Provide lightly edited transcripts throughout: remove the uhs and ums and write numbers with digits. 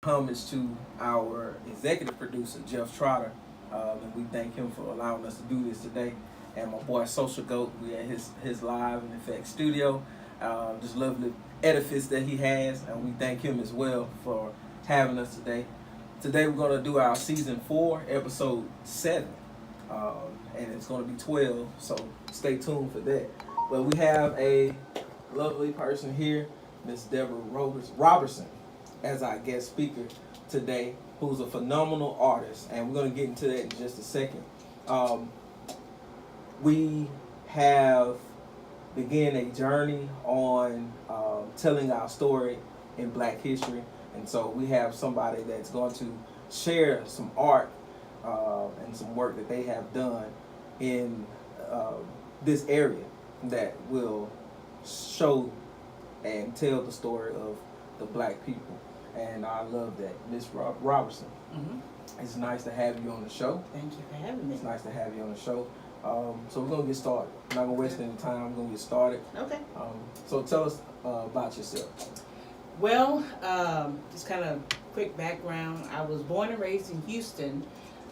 homage to our executive producer, Jeff Trotter, and we thank him for allowing us to do this today. And my boy Social Goat, we at his live and effect studio. Just lovely edifice that he has, and we thank him as well for having us today. Today we're going to do our season 4, episode 7, and it's going to be 12, so stay tuned for that. But we have a lovely person here, Miss Debra Roberson, as our guest speaker today, who's a phenomenal artist, and we're going to get into that in just a second. We have began a journey on telling our story in Black history, and so we have somebody that's going to share some art and some work that they have done in this area that will show and tell the story of the Black people. And I love that. Miss Robertson, it's nice to have you on the show. Thank you for having me. It's nice to have you on the show. So we're going to get started. I'm not going to waste any time. I'm going to get started. Okay. So tell us about yourself. Well, just kind of quick background. I was born and raised in Houston,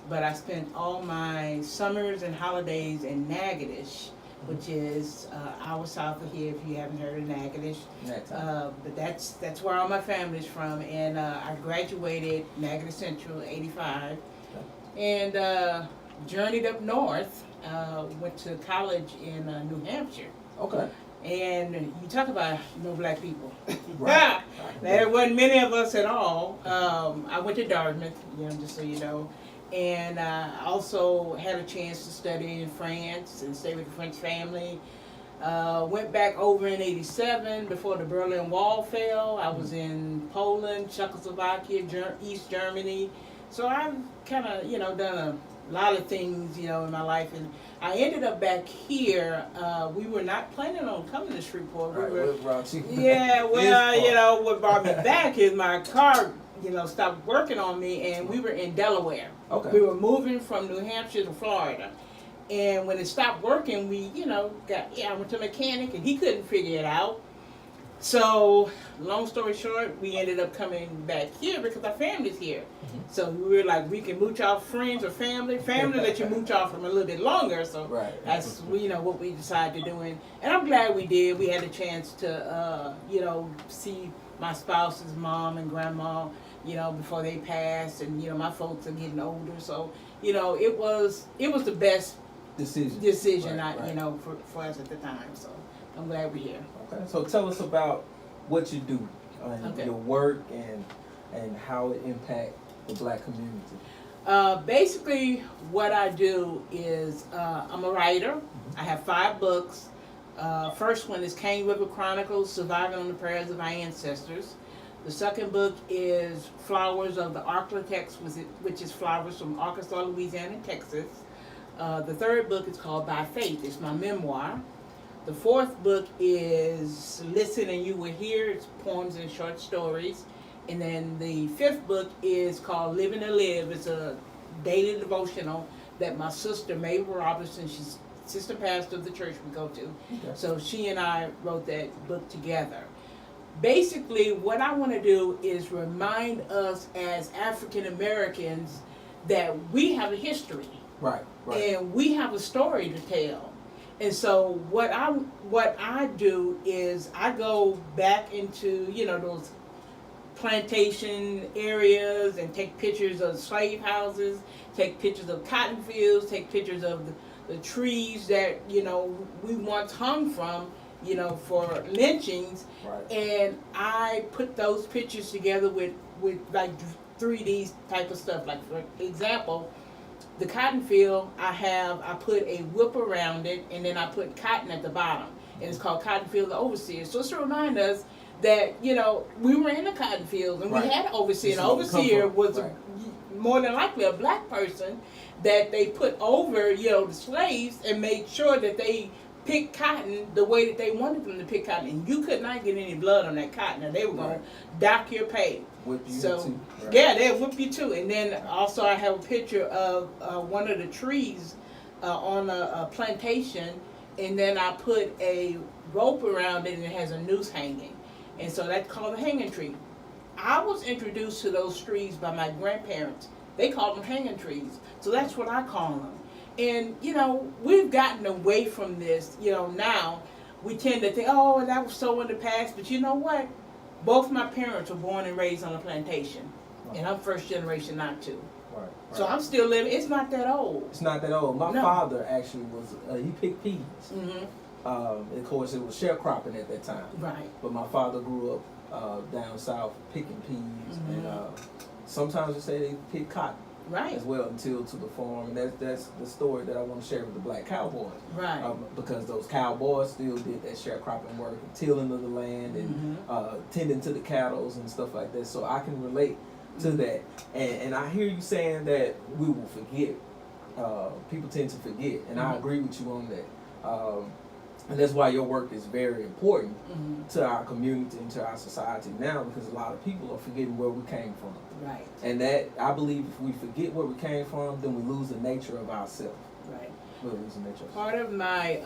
but I spent all my summers and holidays in Natchitoches, which is hour south of here, if you haven't heard of Natchitoches. But that's where all my family's from. And I graduated Natchitoches Central in '85, and journeyed up north. Went to college in New Hampshire. Okay. And you talk about no Black people. Right. There wasn't many of us at all. I went to Dartmouth, just so you know. And I also had a chance to study in France and stay with the French family. Went back over in '87 before the Berlin Wall fell. I was in Poland, Czechoslovakia, East Germany. So I've kind of, done a lot of things, in my life. And I ended up back here. We were not planning on coming to Shreveport. What brought you? Yeah, well, what brought me back is my car, stopped working on me, and we were in Delaware. Okay. We were moving from New Hampshire to Florida. And when it stopped working, I went to a mechanic, and he couldn't figure it out. So, long story short, we ended up coming back here because our family's here. So we were like, we can mooch off friends or family. Family let you mooch off from a little bit longer. So that's what we decided to do. And I'm glad we did. We had a chance to see my spouse's mom and grandma, before they passed, and my folks are getting older. So it was the best decision for us at the time. So I'm glad we're here. Okay, so tell us about what you do, your work, and how it impacts the Black community. Basically, what I do is I'm a writer. I have 5 books. First one is Cane River Chronicles, Surviving on the Prayers of Our Ancestors. The second book is Flowers of the Architects, which is flowers from Arkansas, Louisiana, and Texas. The third book is called By Faith. It's my memoir. The fourth book is Listen and You Will Hear. It's poems and short stories. And then the 5th book is called Living to Live. It's a daily devotional that my sister, Debra Roberson, she's assistant pastor of the church we go to. Okay. So she and I wrote that book together. Basically, what I want to do is remind us as African Americans that we have a history. Right. And we have a story to tell. And so what I do is I go back into, those plantation areas and take pictures of slave houses, take pictures of cotton fields, take pictures of the trees that, we once hung from, for lynchings. Right. And I put those pictures together with like 3D type of stuff. Like, for example, the cotton field, I put a whip around it, and then I put cotton at the bottom. And it's called Cotton Field the Overseer. So it's to remind us that, we were in the cotton field, and we had an overseer. And the overseer was more than likely a Black person that they put over, the slaves, and made sure that they picked cotton the way that they wanted them to pick cotton. And you could not get any blood on that cotton, and they were going to dock your pay. Whip you too. Right. Yeah, they'll whip you too. And then also I have a picture of one of the trees on a plantation, and then I put a rope around it, and it has a noose hanging. And so that's called a hanging tree. I was introduced to those trees by my grandparents. They called them hanging trees. So that's what I call them. And, you know, we've gotten away from this. You know, now we tend to think, oh, that was so in the past. But you know what? Both my parents were born and raised on a plantation. Right. And I'm first generation not to. Right. So I'm still living. It's not that old. It's not that old. My No. father actually was, he picked peas. Mm-hmm. Of course, it was sharecropping at that time. Right. But my father grew up down south picking peas, Mm-hmm. and sometimes they say they pick cotton Right. as well until to the farm. And that's the story that I want to share with the black cowboys. Right. Because those cowboys still did that sharecropping work, and tilling of the land, and tending to the cattle and stuff like that. So I can relate to that. And I hear you saying that we will forget. People tend to forget, and I agree with you on that. And that's why your work is very important to our community and to our society now, because a lot of people are forgetting where we came from. Right. And that, I believe, if we forget where we came from, then we lose the nature of ourselves. Right. We'll lose the nature of Part of my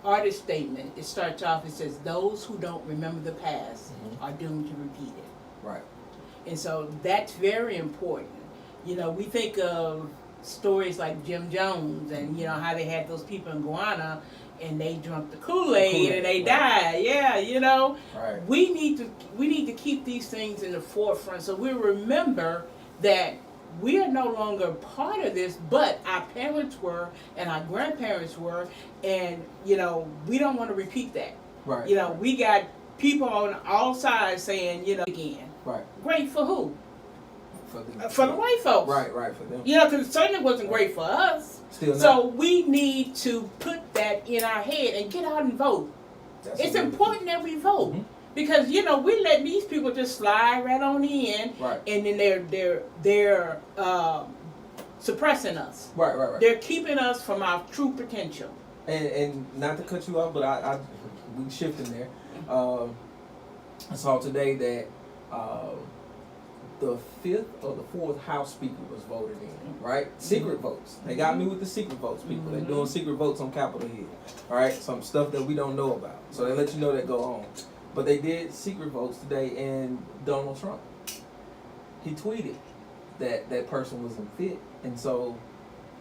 artist statement, it starts off, it says, those who don't remember the past are doomed to repeat it. Right. And so that's very important. You know, we think of stories like Jim Jones and, you know, how they had those people in Guyana and they drunk the Kool-Aid and they died. Yeah, you know. Right. We need to keep these things in the forefront so we remember that we are no longer part of this, but our parents were and our grandparents were, and, you know, we don't want to repeat that. Right. You know, we got people on all sides saying, you know, again. Right. Great for who? For The white folks. Right, for them. You know, because it certainly wasn't great for us. Still not. So we need to put that in our head and get out and vote. It's important that we vote. Because, you know, we let these people just slide right on in, Right. and then they're suppressing us. Right. They're keeping us from our true potential. And not to cut you off, but I we shifting there. I saw today that the 5th or the 4th House Speaker was voted in, right? Secret votes. They got me with the secret votes, people. They're doing secret votes on Capitol Hill, all right? Some stuff that we don't know about. So they let you know that go on. But they did secret votes today, and Donald Trump, he tweeted that that person was unfit. And so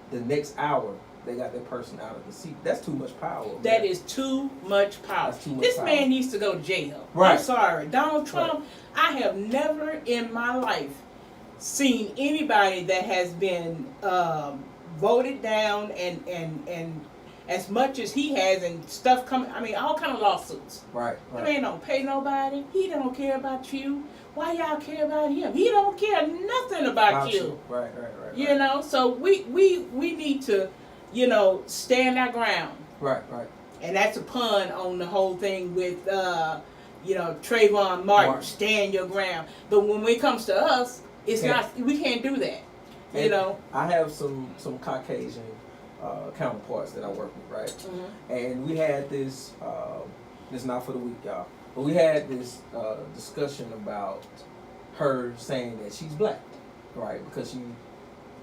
the next hour, they got that person out of the seat. That's too much power. That is too much power. That's too much This power. man needs to go to jail. Right. I'm sorry. Donald Trump, I have never in my life seen anybody that has been voted down and as much as he has and stuff coming, I mean, all kind of lawsuits. Right. That man don't pay nobody. He don't care about you. Why y'all care about him? He don't care nothing about you. Right. You know, so we need to, you know, stand our ground. Right. And that's a pun on the whole thing with, you know, Trayvon Martin, stand your ground. But when it comes to us, it's not, we can't do that. And you know? I have some Caucasian counterparts that I work with, right? And we had this, this is not for the week, y'all, but we had this discussion about her saying that she's black, right? Because she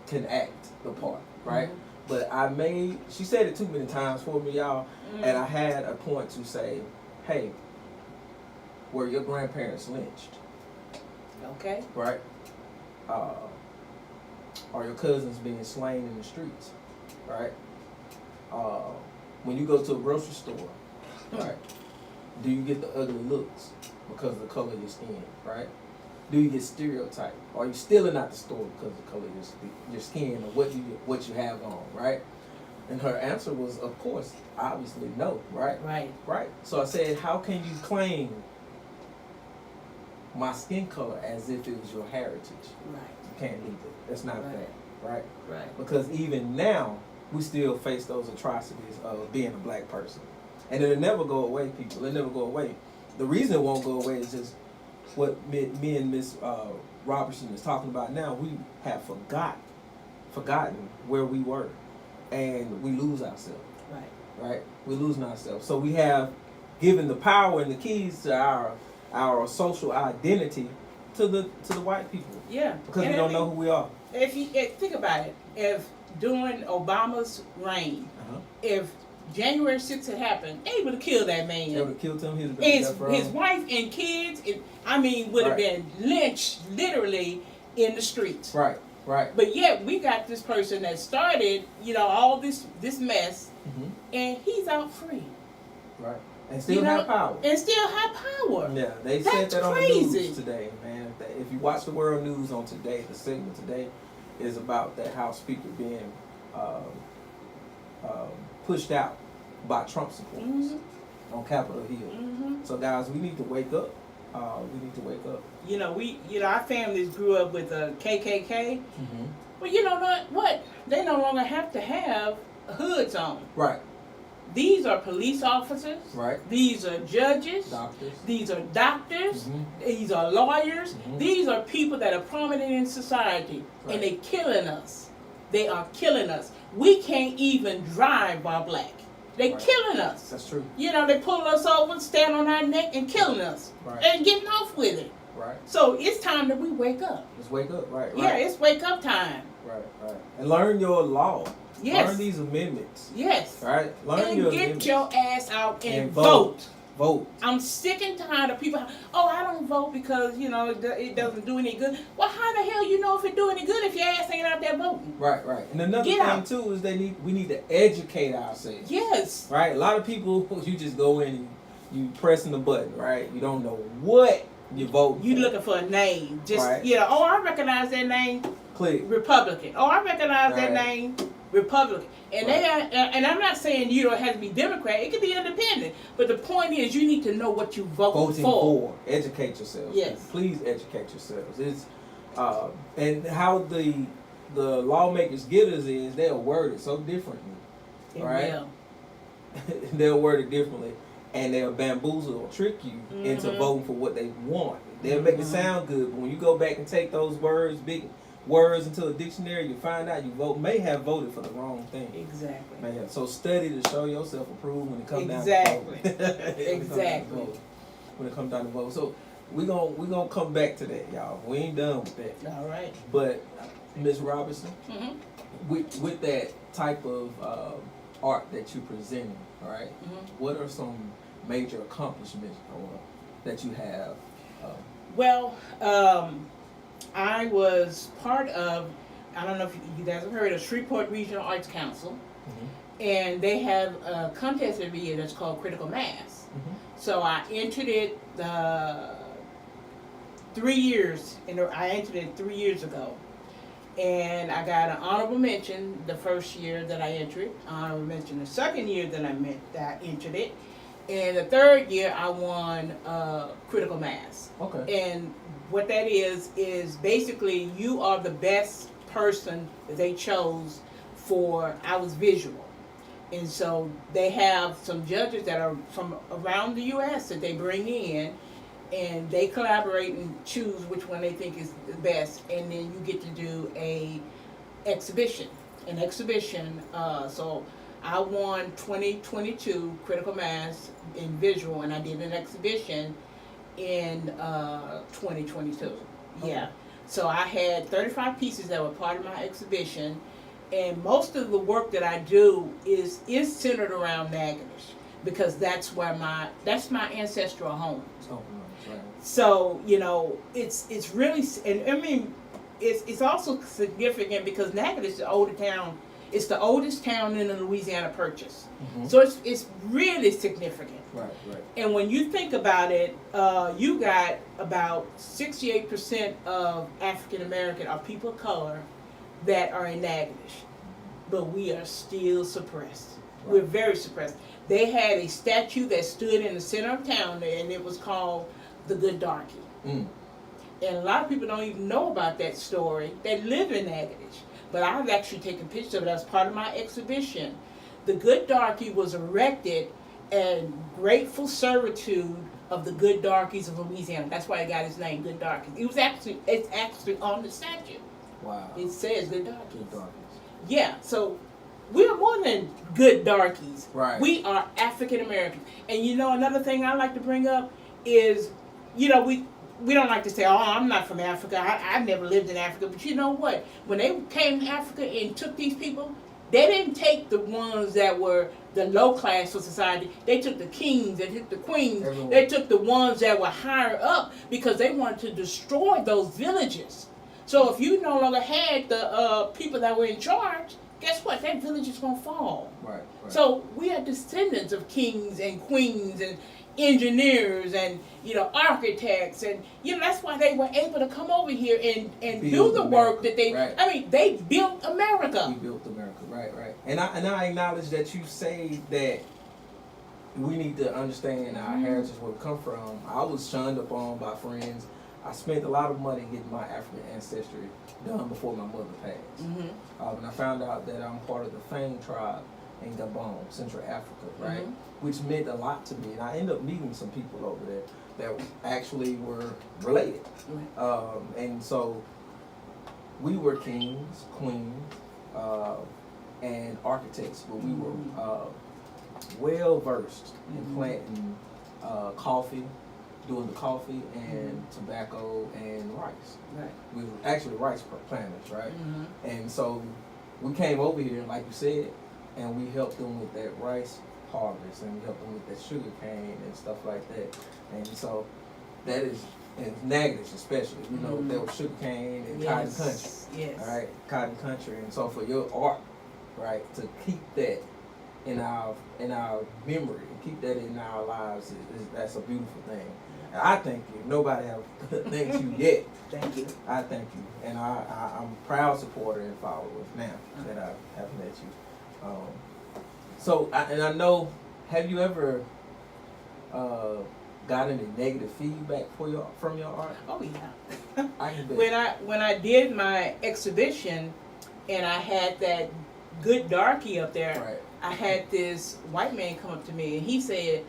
can act the part, right? But she said it too many times for me, y'all, and I had a point to say, hey, were your grandparents lynched? Okay. Right? Are your cousins being slain in the streets? Right? When you go to a grocery store, right? Do you get the ugly looks because of the color of your skin? Right? Do you get stereotyped? Are you stealing out the store because of the color of your skin or what you have on? Right? And her answer was, of course, obviously no. Right? Right. So I said, how can you claim my skin color as if it was your heritage? Right. You can't do that. That's not fair. Right? Right. Because even now, we still face those atrocities of being a black person. And it'll never go away, people. It'll never go away. The reason it won't go away is just what me and Miss Roberson is talking about now. We have forgotten where we were. And we lose ourselves. Right? We're losing ourselves. So we have given the power and the keys to our social identity to the white people. Yeah. Because we don't know who we are. If you think about it, if during Obama's reign, if January 6th had happened, they would have killed that man. They would have killed him. He would have been death row. His wife and kids, would have been lynched literally in the streets. Right, right. But yet we got this person that started, all this mess, and he's out free. Right. And still have power. And still have power. Yeah, they said that on the news today, man. If you watch the world news on today, the segment today is about that House Speaker being pushed out by Trump supporters on Capitol Hill. So guys, we need to wake up. We need to wake up. Our families grew up with a KKK. Well, you know what? They no longer have to have hoods on. Right. These are police officers. Right. These are judges. Doctors. These are doctors. These are lawyers. These are people that are prominent in society, and they're killing us. They are killing us. We can't even drive while black. They're killing us. That's true. They pull us over, stand on our neck, and killing us, and getting off with it. Right. So it's time that we wake up. Let's wake up. Right. Yeah, it's wake up time. Right. And learn your law. Yes. Learn these amendments. Yes. Right? Learn and your get amendments. your ass out and vote. Vote. I'm sick and tired of people, I don't vote because, it doesn't do any good. Well, how the hell you know if it do any good if your ass ain't out there voting? Right. And another thing, too, is we need to educate ourselves. Yes. Right? A lot of people, you just go in and you pressing the button, right? You don't know what you're voting You for. looking for a name. Just, right. I recognize that name. Click. Republican. I recognize that name. Republican. And and I'm not saying you don't have to be Democrat. It could be independent. But the point is, you need to know what you voting for. Educate yourselves. Yes. Please educate yourselves. It's and how the lawmakers get us is they'll word it so differently. Right? They'll word it differently, and they'll bamboozle or trick you into voting for what they want. They'll make it sound good, but when you go back and take those big words into a dictionary, you find out you may have voted for the wrong thing. Exactly. So study to show yourself approved when it comes down to vote. Exactly. When it comes down to vote. So we're gonna come back to that, y'all. We ain't done with that. All right. But Ms. Roberson, with that type of art that you're presenting, all right, what are some major accomplishments that you have? Well, I was part of, I don't know if you guys have heard of Shreveport Regional Arts Council, and they have a contest every year that's called Critical Mass. So I entered it 3 years, I entered it 3 years ago, and I got an honorable mention the first year that I entered, honorable mention the second year that I entered it, and the third year I won Critical Mass. Okay. And what that is basically you are the best person that they chose for, I was visual. And so they have some judges that are from around the U.S. that they bring in, and they collaborate and choose which one they think is the best. And then you get to do an exhibition. So I won 2022 Critical Mass in visual, and I did an exhibition in 2022. Okay. Yeah. So I had 35 pieces that were part of my exhibition, and most of the work that I do is centered around Natchitoches because that's my ancestral home. Oh, right. So it's really, and I mean it's also significant because Natchitoches is the older town. It's the oldest town in the Louisiana Purchase. So it's really significant. Right. And when you think about it, you got about 68% of African American or people of color that are in Natchitoches, but we are still suppressed. Right. We're very suppressed. They had a statue that stood in the center of town, and it was called the Good Darky. And a lot of people don't even know about that story. They live in Natchitoches. But I've actually taken pictures of it as part of my exhibition. The Good Darky was erected in grateful servitude of the Good Darkies of Louisiana. That's why it got its name, Good Darkies. It's actually on the statue. Wow. It says Good Darkies. Good Darkies. Yeah, so we're more than good darkies. Right. We are African Americans. And another thing I like to bring up is, we don't like to say, I'm not from Africa. I've never lived in Africa. But you know what? When they came to Africa and took these people, they didn't take the ones that were the low class of society. They took the kings, they took the queens, Everyone. they took the ones that were higher up because they wanted to destroy those villages. So if you no longer had the people that were in charge, guess what? That village is going to fall. Right. So we are descendants of kings and queens and engineers and architects, and that's why they were able to come over here and do the work that they. Right. I mean, they built America. We built America, right. And I acknowledge that you say that we need to understand our heritage, where we come from. I was shunned upon by friends. I spent a lot of money getting my African ancestry done before my mother passed. And I found out that I'm part of the Fang tribe in Gabon, Central Africa, right? Which meant a lot to me. And I ended up meeting some people over there that actually were related. And so we were kings, queens, and architects, but we were well versed in planting coffee, doing the coffee and tobacco and rice. We were actually rice planters, right? And so we came over here, like you said, and we helped them with that rice harvest, and we helped them with that sugar cane and stuff like that. And so that is, and Natchitoches especially, there was sugar cane and cotton country. All right, cotton country. And so for your art, right, to keep that in our memory, and keep that in our lives, that's a beautiful thing. And I thank you. Nobody have thanked you yet. Thank you. I thank you, and I'm a proud supporter and follower now that I have met you. I know, have you ever got any negative feedback from your art? Oh yeah. I can bet. When I did my exhibition, and I had that good darky up there, Right. I had this white man come up to me, and he said,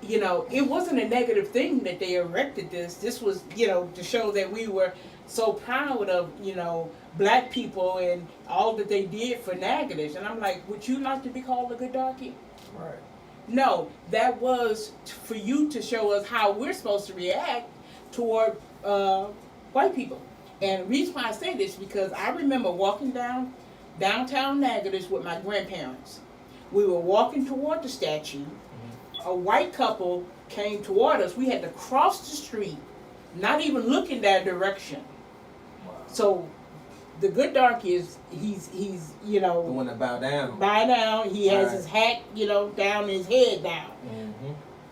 it wasn't a negative thing that they erected this. This was, to show that we were so proud of, black people and all that they did for Natchitoches. And I'm like, would you like to be called a good darky? Right. No, that was for you to show us how we're supposed to react toward white people. And the reason why I say this, because I remember walking downtown Natchitoches with my grandparents. We were walking toward the statue. A white couple came toward us. We had to cross the street, not even looking that direction. Wow. So the good darky is he's The one that bow down. Bow down. He has Right. his hat, down, his head down.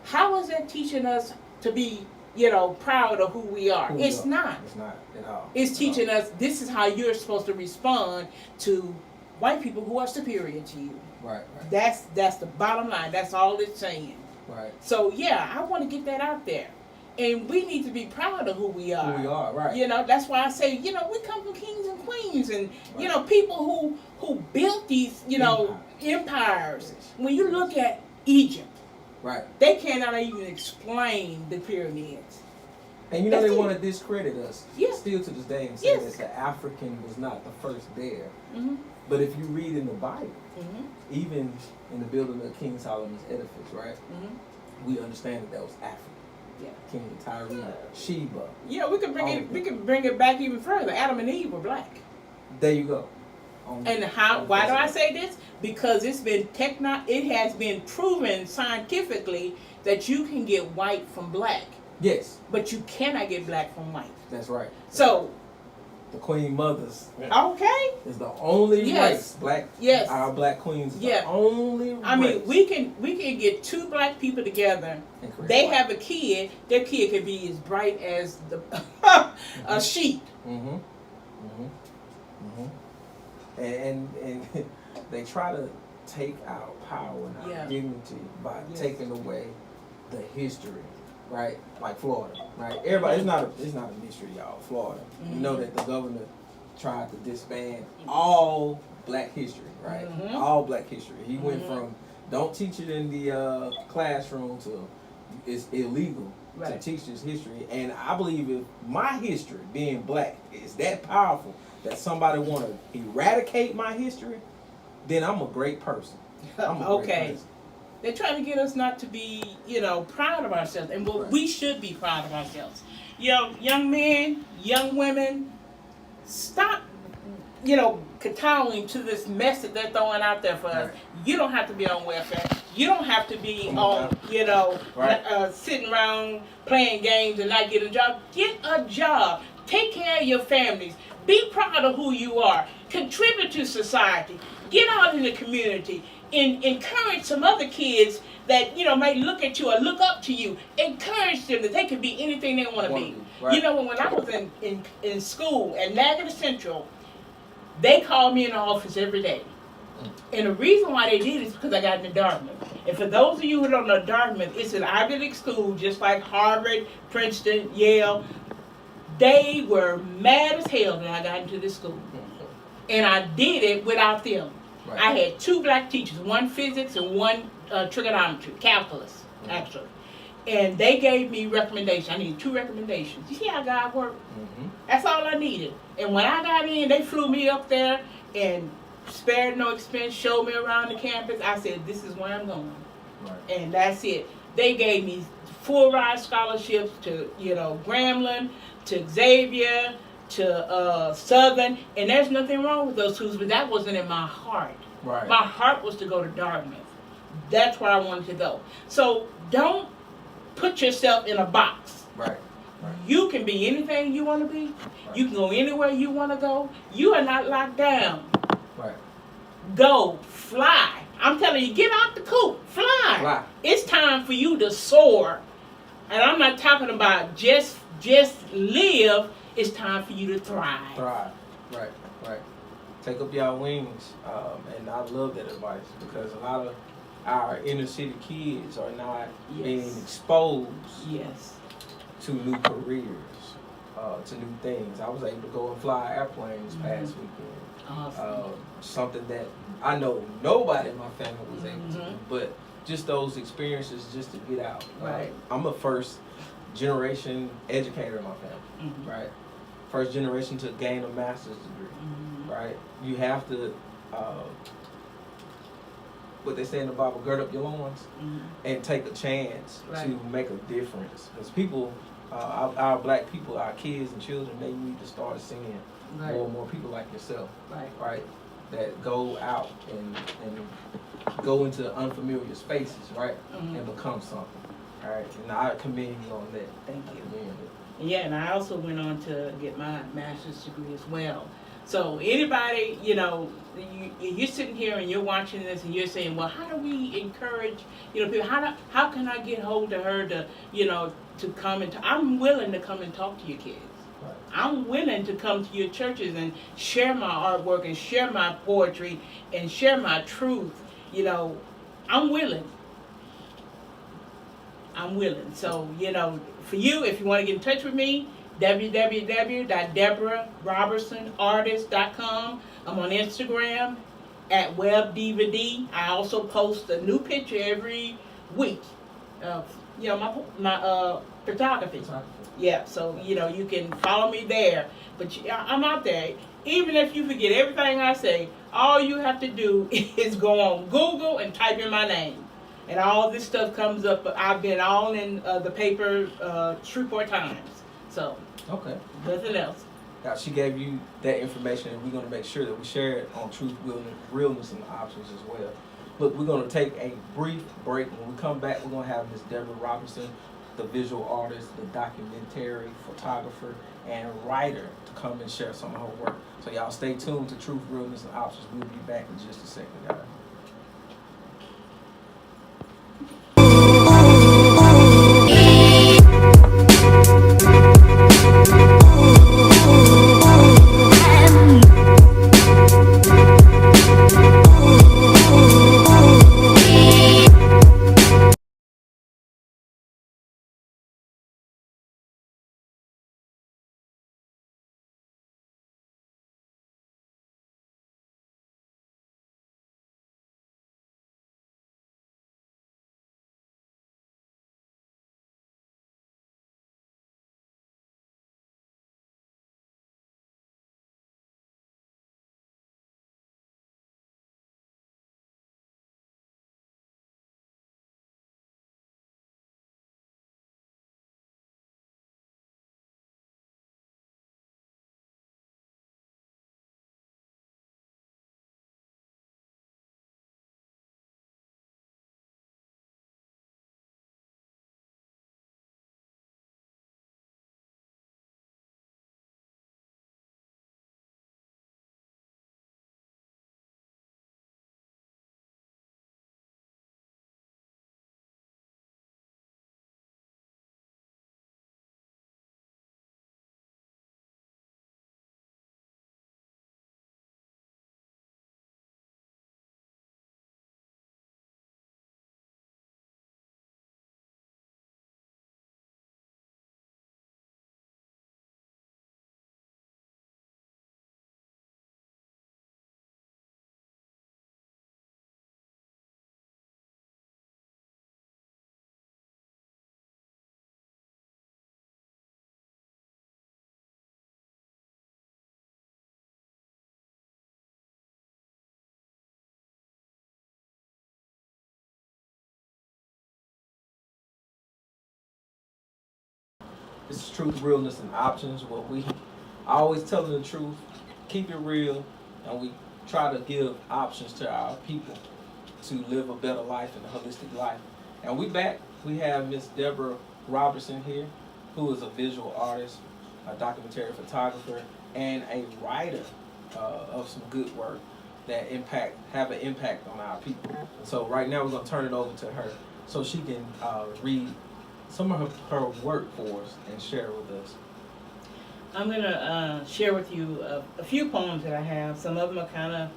How is that teaching us to be, proud of who we are? It's not. It's not at all. It's teaching us this is how you're supposed to respond to white people who are superior to you. Right. That's the bottom line. That's all it's saying. Right. So yeah, I want to get that out there, and we need to be proud of who we are. Who we are, right? That's why I say, we come from kings and queens, and people who built these, empires. When you look at Egypt, Right. they cannot even explain the pyramids. And That's they it. want to discredit us still to this day and say Yes. that the African was not the first there. Mm-hmm. But if you read in the Bible, Mm-hmm. even in the building of King Solomon's edifice, right, Mm-hmm. we understand that was Africa. Yeah. King Tyre, Sheba. Yeah, we could bring it back even further. Adam and Eve were black. There you go. And why do I say this? Because it has been proven scientifically that you can get white from black, Yes, but you cannot get black from white. that's right. So, The Queen Mothers okay. is the only Yes. race. Black. Yes. Our black queens is Yeah. the only race. I mean, we can get two black people together. And create They white. have a kid. Their kid can be as bright as a sheet. And they try to take our power and our dignity by taking away the history, right? Like Florida, right? Everybody, it's not a mystery, y'all. Florida, you know that the governor tried to disband all black history, right? All black history. He went from don't teach it in the classroom to it's illegal to teach this history. And I believe if my history, being black, is that powerful that somebody want to eradicate my history, then I'm a great person. I'm a great person. They're trying to get us not to be, proud of ourselves. And we should be proud of ourselves. Young men, young women, stop kowtowing to this mess that they're throwing out there for us. Right. You don't have to be on welfare. You don't have to be Come on on, Right. sitting around playing games and not getting a job. Get a job. Take care of your families. Be proud of who you are. Contribute to society. Get out in the community and encourage some other kids that might look at you or look up to you. Encourage them that they can be anything they want to be. Right. When I was in school at Niagara Central, they called me in the office every day. And the reason why they did is because I got into Dartmouth. And for those of you who don't know, Dartmouth, it's an Ivy League school, just like Harvard, Princeton, Yale. They were mad as hell when I got into this school. And I did it without them. Right. I had 2 black teachers, one physics and one trigonometry, calculus, actually. And they gave me recommendations. I needed 2 recommendations. You see how God worked? That's all I needed. And when I got in, they flew me up there and spared no expense, showed me around the campus. I said, this is where I'm going. Right. And that's it. They gave me full ride scholarships to, Grambling, to Xavier, to Southern. And there's nothing wrong with those schools, but that wasn't in my heart. Right. My heart was to go to Dartmouth. That's where I wanted to go. So don't put yourself in a box. Right. Right. You can be anything you want to be. Right. You can go anywhere you want to go. You are not locked down. Right. Go, fly. I'm telling you, get out the coop, Fly. It's time for you to soar. And I'm not talking about just live. It's time for you to thrive. Thrive. Right. Right. Take up your wings. And I love that advice because a lot of our inner city kids are not being exposed. Yes. To new careers, to new things. I was able to go and fly airplanes past weekend. Awesome. Something that I know nobody in my family was able to do, but just those experiences just to get out. Right. I'm a first generation educator in my family, right? First generation to gain a master's degree, right? You have to, what they say in the Bible, gird up your loins and take a chance to make a difference. Because people, our black people, our kids and children, they need to start seeing more and more people like yourself, right? That go out and go into unfamiliar spaces, right? And become something, all right? And I commend you on that. Thank you. Yeah, and I also went on to get my master's degree as well. So anybody, you're sitting here and you're watching this and you're saying, well, how do we encourage, people? How can I get hold of her to, to come and I'm willing to come and talk to your kids. Right. I'm willing to come to your churches and share my artwork and share my poetry and share my truth. I'm willing. So, for you, if you want to get in touch with me, www.DebraRobersonArtist.com. I'm on Instagram at WebDivaD. I also post a new picture every week of my photography. Yeah, so you can follow me there. But I'm out there. Even if you forget everything I say, all you have to do is go on Google and type in my name. And all this stuff comes up. I've been all in the paper 3-4 times. So, okay. Nothing else. Now, she gave you that information, and we're going to make sure that we share it on Truth, Realness, and Options as well. Look, we're going to take a brief break. When we come back, we're going to have Miss Debra Roberson, the visual artist, the documentary photographer, and writer to come and share some of her work. So y'all stay tuned to Truth, Realness, and Options. We'll be back in just a second, guys. It's truth, realness, and options. Where we always telling the truth, keep it real, and we try to give options to our people to live a better life and a holistic life. And we back. We have Miss Debra Roberson here, who is a visual artist, a documentary photographer, and a writer of some good work that have an impact on our people. So right now we're gonna turn it over to her so she can read some of her work for us and share it with us. I'm gonna share with you a few poems that I have. Some of them are kind of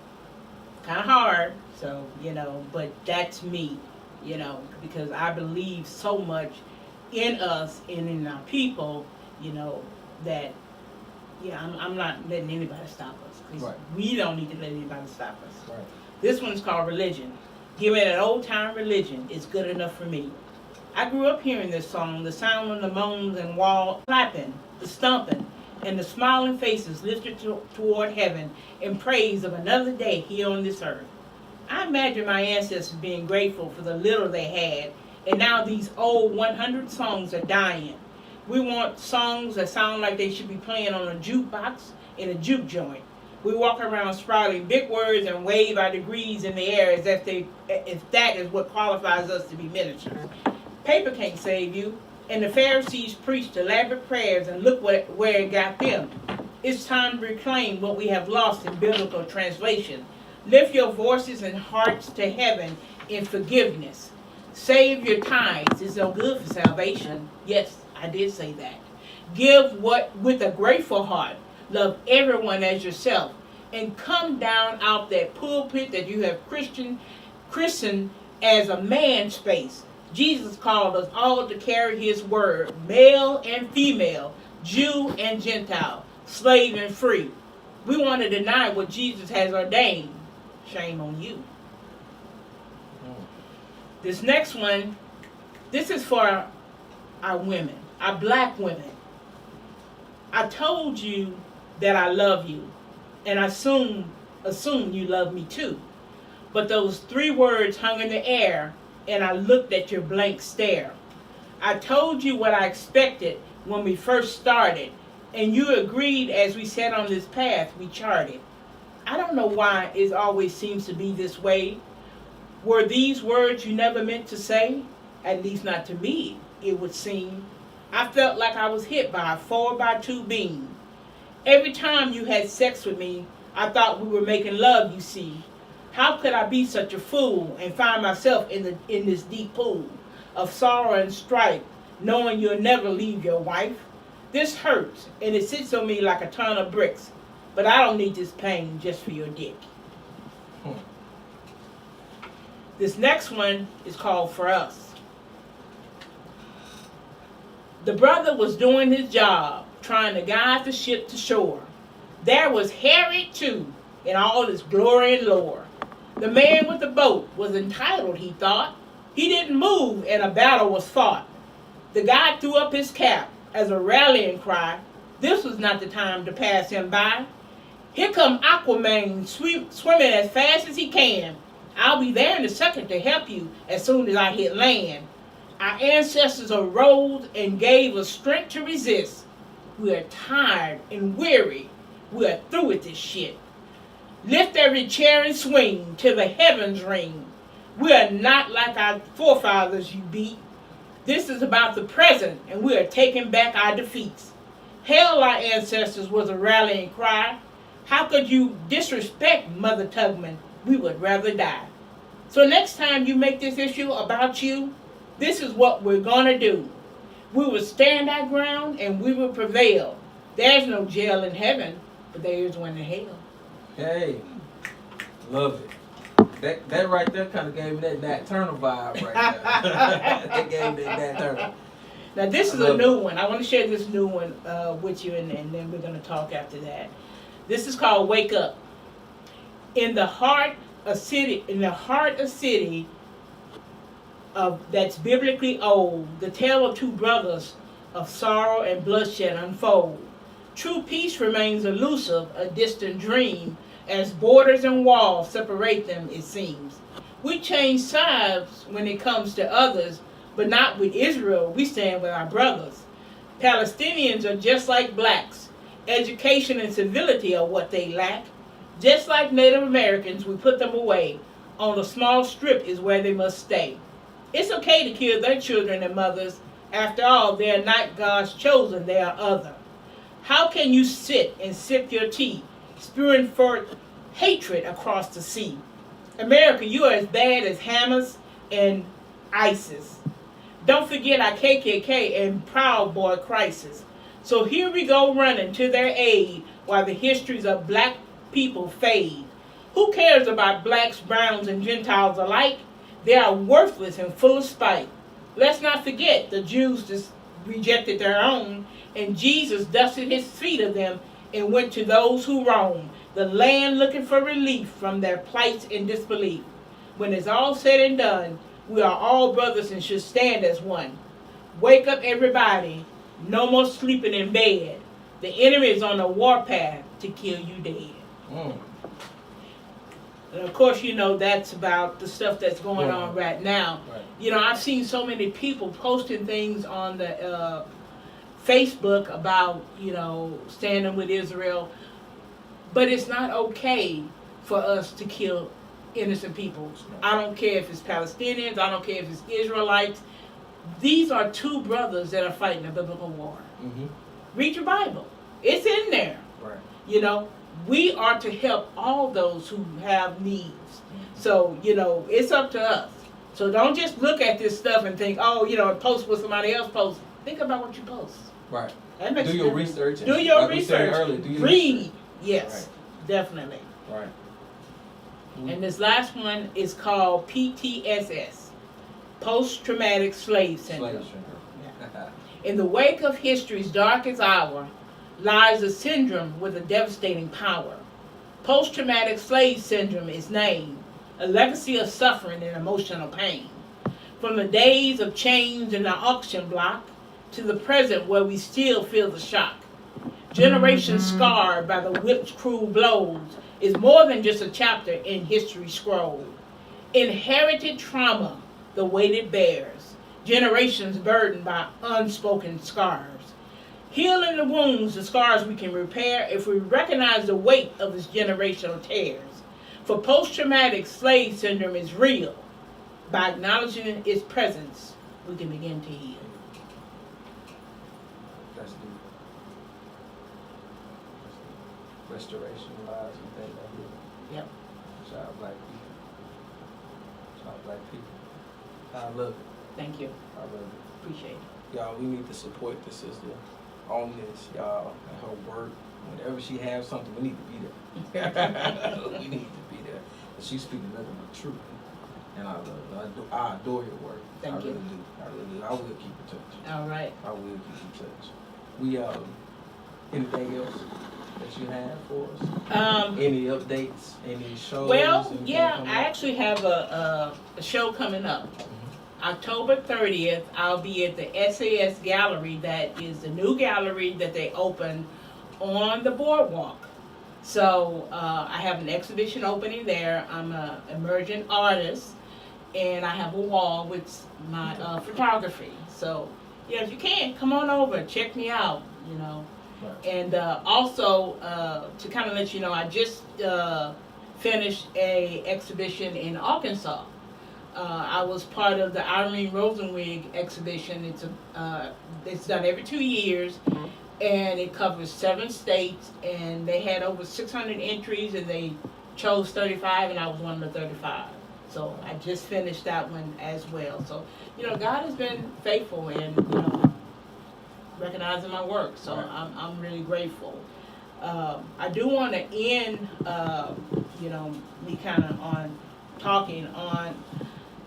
hard, so but that's me, because I believe so much in us and in our people, that I'm not letting anybody stop us, because Right. we don't need to let anybody stop us. Right. This one's called Religion. Give me an old time religion, it's good enough for me. I grew up hearing this song, the sound of the moans and wall clapping, the stomping, and the smiling faces lifted toward heaven in praise of another day here on this earth. I imagine my ancestors being grateful for the little they had, and now these old 100 songs are dying. We want songs that sound like they should be playing on a jukebox in a juke joint. We walk around sprouting big words and wave our degrees in the air as if that is what qualifies us to be ministers. Paper can't save you, and the Pharisees preached elaborate prayers, and look where it got them. It's time to reclaim what we have lost in biblical translation. Lift your voices and hearts to heaven in forgiveness. Save your tithes. It's no good for salvation. Yes, I did say that. Give with a grateful heart. Love everyone as yourself. And come down out that pulpit that you have christened as a man space. Jesus called us all to carry his word, male and female, Jew and Gentile, slave and free. We want to deny what Jesus has ordained. Shame on you. This next one, this is for our women, our black women. I told you that I love you, and I assume you love me too. But those 3 words hung in the air, and I looked at your blank stare. I told you what I expected when we first started, and you agreed as we sat on this path we charted. I don't know why it always seems to be this way. Were these words you never meant to say? At least not to me, it would seem. I felt like I was hit by a 4x2 beam. Every time you had sex with me, I thought we were making love, you see. How could I be such a fool and find myself in this deep pool of sorrow and strife, knowing you'll never leave your wife? This hurts, and it sits on me like a ton of bricks, but I don't need this pain just for your dick. This next one is called For Us. The brother was doing his job, trying to guide the ship to shore. There was Harriet too, in all its glory and lore. The man with the boat was entitled, he thought. He didn't move, and a battle was fought. The guy threw up his cap as a rallying cry. This was not the time to pass him by. Here come Aquaman swimming as fast as he can. I'll be there in a second to help you as soon as I hit land. Our ancestors arose and gave us strength to resist. We are tired and weary. We are through with this shit. Lift every chair and swing till the heavens ring. We are not like our forefathers you beat. This is about the present, and we are taking back our defeats. Hail our ancestors was a rallying cry. How could you disrespect Mother Tugman? We would rather die. So next time you make this issue about you, this is what we're going to do. We will stand our ground and we will prevail. There's no jail in heaven, but there is one in hell. Hey, love it. That right there kind of gave me that Nat Turner vibe right there. That gave me that Nat Turner. Now this is a new one. I want to share this new one with you, and then we're going to talk after that. This is called Wake Up. In the heart of city that's biblically old, the tale of 2 brothers of sorrow and bloodshed unfold. True peace remains elusive, a distant dream, as borders and walls separate them, it seems. We change sides when it comes to others, but not with Israel. We stand with our brothers. Palestinians are just like blacks. Education and civility are what they lack. Just like Native Americans, we put them away. On a small strip is where they must stay. It's okay to kill their children and mothers. After all, they are not God's chosen, they are other. How can you sit and sip your tea, spewing forth hatred across the sea? America, you are as bad as Hamas and ISIS. Don't forget our KKK and Proud Boy crisis. So here we go running to their aid while the histories of black people fade. Who cares about blacks, browns, and Gentiles alike? They are worthless and full of spite. Let's not forget the Jews just rejected their own, and Jesus dusted his feet of them and went to those who roam the land looking for relief from their plights and disbelief. When it's all said and done, we are all brothers and should stand as one. Wake up, everybody. No more sleeping in bed. The enemy is on a warpath to kill you dead. And of course, you know, that's about the stuff that's going on right now. Right. You know, I've seen so many people posting things on the Facebook about, you know, standing with Israel. But it's not okay for us to kill innocent people. I don't care if it's Palestinians. I don't care if it's Israelites. These are two brothers that are fighting a biblical war. Mm-hmm. Read your Bible. It's in there. Right. You know, we are to help all those who have needs. Mm-hmm. So, you know, it's up to us. So don't just look at this stuff and think, oh, you know, post what somebody else posts. Think about what you post. Right. That do your research. Do your like research. Earlier, do your read. Research. Yes, right. Definitely. Right. Mm-hmm. And this last one is called PTSS, Post-Traumatic Slave Syndrome. Yeah. In the wake of history's darkest hour lies a syndrome with a devastating power. Post-traumatic slave syndrome is named, a legacy of suffering and emotional pain. From the days of chains in the auction block to the present where we still feel the shock. Generations scarred by the whip's cruel blows is more than just a chapter in history's scroll. Inherited trauma, the weight it bears. Generations burdened by unspoken scars. Healing the wounds, the scars we can repair if we recognize the weight of its generational tears. For post-traumatic slave syndrome is real. By acknowledging its presence, we can begin to heal. That's deep. Restoration lives and things like that. Yep. Shout out black people. Shout out black people. I love it. Thank you. I love it. Appreciate it. Y'all, we need to support the sister on this, y'all, and her work. Whenever she has something, we need to be there. We need to be there. And she's speaking nothing but truth. And I love it. I adore your work. Thank you. Really do. I really do. I will keep in touch. All right. I will keep in touch. We anything else that you have for us? Any updates? Any shows? Well, yeah, I actually have a show coming up. October 30th, I'll be at the SAS Gallery. That is the new gallery that they opened on the boardwalk. So I have an exhibition opening there. I'm an emerging artist, and I have a wall with my photography. So, yeah, if you can, come on over, check me out, you know. Right. And also, to kind of let you know, I just finished a exhibition in Arkansas. I was part of the Irene Rosenwig exhibition. It's done every 2 years, and it covers 7 states, and they had over 600 entries, and they chose 35, and I was one of the 35. So I just finished that one as well. So, you know, God has been faithful in, you know, recognizing my work. So I'm really grateful. I do want to end, you know, me kind of on talking on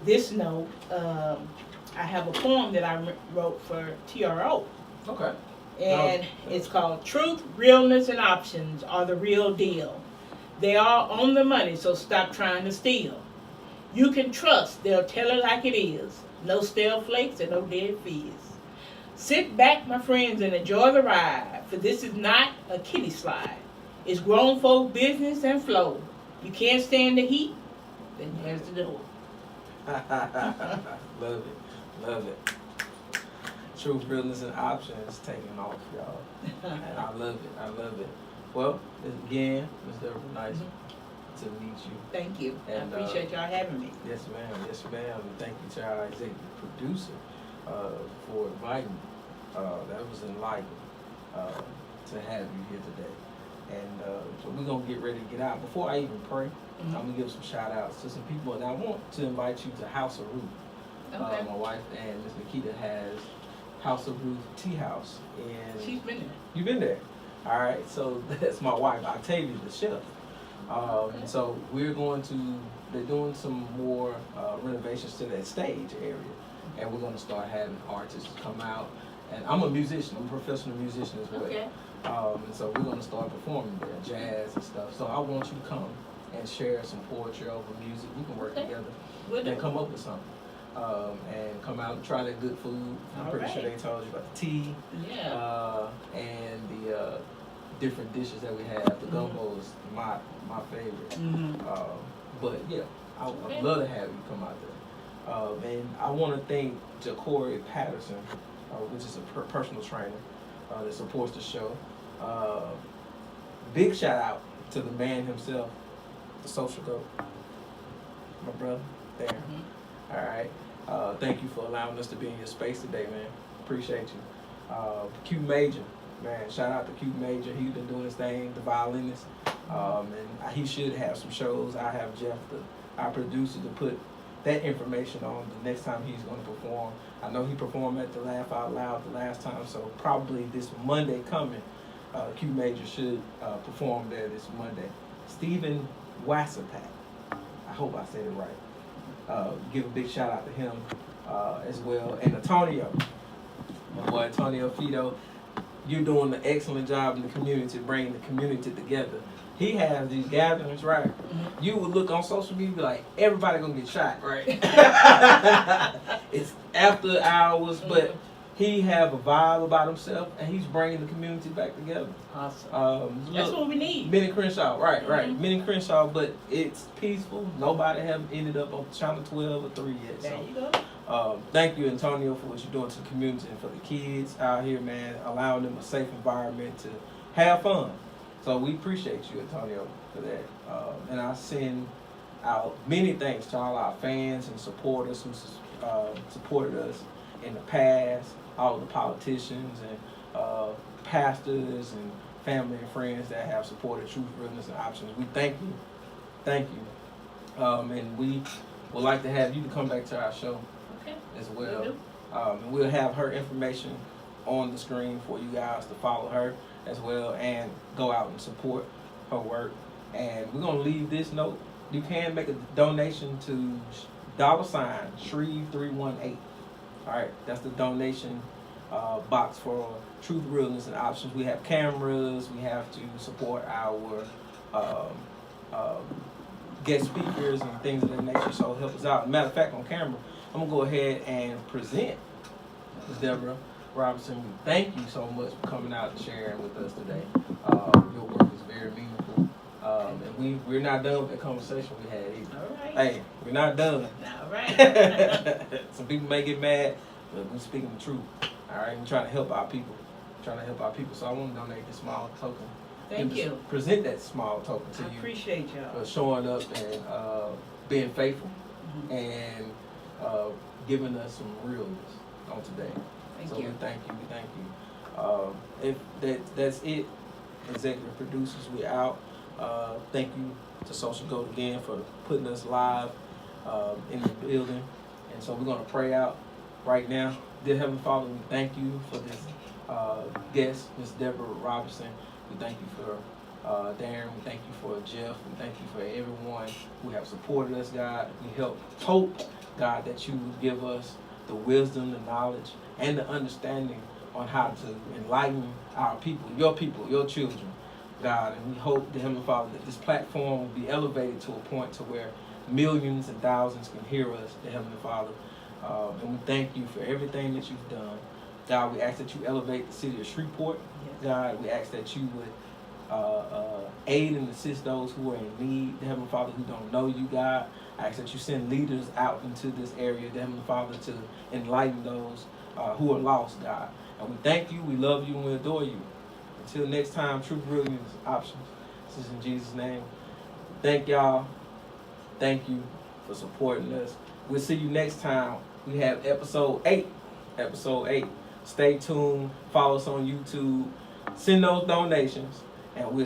this note. I have a poem that I wrote for TRO. Okay. And it's called Truth, Realness, and Options Are the Real Deal. They are on the money, so stop trying to steal. You can trust, they'll tell it like it is. No stale flakes and no dead fees. Sit back, my friends, and enjoy the ride, for this is not a kiddie slide. It's grown folk business and flow. You can't stand the heat, then there's the door. Love it. Love it. Truth, Realness, and Options taking off, y'all. And I love it. I love it. Well, again, Ms. Debra, nice to meet you. Thank you. And, I appreciate y'all having me. Yes, ma'am. Yes, ma'am. And thank you to our executive producer for inviting me. That was enlightening to have you here today. And so we're going to get ready to get out. Before I even pray, I'm going to give some shout outs to some people. And I want to invite you to House of Ruth. Okay. My wife and Miss Nikita has House of Ruth Tea House. She's been there. You've been there. All right. So that's my wife, Octavia, the chef. So they're doing some more renovations to that stage area. And we're going to start having artists come out. And I'm a musician. I'm a professional musician as well. Okay. And so we're going to start performing there, jazz and stuff. So I want you to come and share some poetry over music. We can work together and come up with something. And come out and try that good food. I'm pretty sure they told you about the tea. Yeah. And the different dishes that we have. The gumbo is my favorite. But yeah, I would love to have you come out there. And I want to thank Ja'Cory Patterson, which is a personal trainer that supports the show. Big shout out to the man himself, the social goat, my brother, there. All right. Thank you for allowing us to be in your space today, man. Appreciate you. Q Major, man. Shout out to Q Major. He's been doing his thing, the violinist. And he should have some shows. I have Jeff, our producer, to put that information on the next time he's going to perform. I know he performed at the Laugh Out Loud the last time, so probably this Monday coming, Q Major should perform there this Monday. Stephen Wasserpack, I hope I said it right. Give a big shout out to him as well. And Antonio, my boy Antonio Fido, you're doing an excellent job in the community, bringing the community together. He has these gatherings, right? You would look on social media, be like, everybody gonna get shot, right? It's after hours, but he have a vibe about himself, and he's bringing the community back together. Awesome. That's what we need. Minnie Crenshaw, right. Minnie Crenshaw, but it's peaceful. Nobody have ended up on Channel 12 or 3 yet. There So, you go. thank you, Antonio, for what you're doing to the community and for the kids out here, man, allowing them a safe environment to have fun. So we appreciate you, Antonio, for that. And I send out many thanks to all our fans and supporters who supported us in the past, all the politicians and pastors and family and friends that have supported Truth, Realness, and Options. We thank you. Thank you. And we would like to have you to come back to our show as well. And we'll have her information on the screen for you guys to follow her as well and go out and support her work. And we're going to leave this note. You can make a donation to $Shreve318. All right, that's the donation box for Truth, Realness, and Options. We have cameras. We have to support our guest speakers and things of that nature, so help us out. Matter of fact, on camera, I'm going to go ahead and present Ms. Debra Roberson. Thank you so much for coming out and sharing with us today. Your work is very meaningful. And we're not done with the conversation we had either. All right. Hey, we're not done. All right. Some people may get mad, but we're speaking the truth. All right, we're trying to help our people. So I want to donate this small token. Thank you. Present that small token to I you. appreciate y'all. For showing up and being faithful and giving us some realness on today. Thank you. We thank you. If that's it, executive producers, we out. Thank you to Social Goat again for putting us live in the building. And so we're going to pray out right now. Dear Heavenly Father, we thank you for this guest, Ms. Debra Roberson. We thank you for Darren. We thank you for Jeff. We thank you for everyone who have supported us, God. We hope, God, that you would give us the wisdom, the knowledge, and the understanding on how to enlighten our people, your children, God. And we hope, the Heavenly Father, that this platform will be elevated to a point to where millions and thousands can hear us, the Heavenly Father. And we thank you for everything that you've done. God, we ask that you elevate the city of Shreveport. God, we ask that you would aid and assist those who are in need, the Heavenly Father, who don't know you, God. I ask that you send leaders out into this area, the Heavenly Father, to enlighten those who are lost, God. And we thank you, we love you, and we adore you. Until next time, true brilliance options. This is in Jesus' name. Thank y'all. Thank you for supporting us. We'll see you next time. We have episode 8. Episode 8. Stay tuned. Follow us on YouTube. Send those donations. And we'll